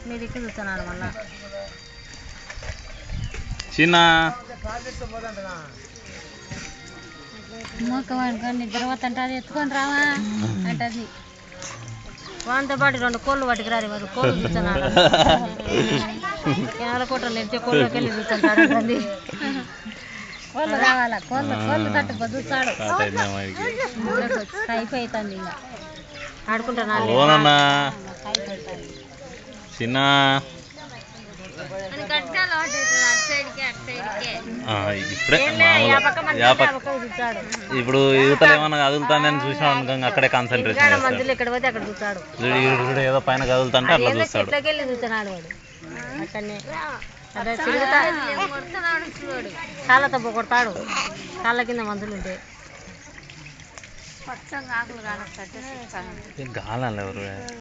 మీరు ఇక్కడ చూస్తున్నాడు మళ్ళా చిన్న మొక్క వండుకొని తర్వాత అంటే ఎత్తుకొని రావా అంటది వాంతో పాటు 2 కోళ్ళు పట్టుకురారు మరి కోళ్ళు చూస్తున్నాడు కేరళకోటలు ఎత్తే కోళ్ళకి వెళ్ళి చూస్తుంటాడు కోళ్ళు రావాలా కోళ్ళు తట్టుకో చూస్తాడు అయిపోతుంది ఇంకా ఆడుకుంటున్నాను చిన్న ఇప్పుడే ఇప్పుడు యువతలు ఏమన్నా కదులుతానని చూసినాడు అనుకో అక్కడే కాన్సన్ట్రేషన్ ఇక్కడ పోతే అక్కడ చూస్తాడు ఏదో పైన కదులుతుంటే అట్లా చూస్తాడు వెళ్ళి చూస్తున్నాడు వాడు అక్కడనే కాళ్ళతో కొడతాడు కాళ్ళ కింద మందులు ఉంటే గాలి ఎవరు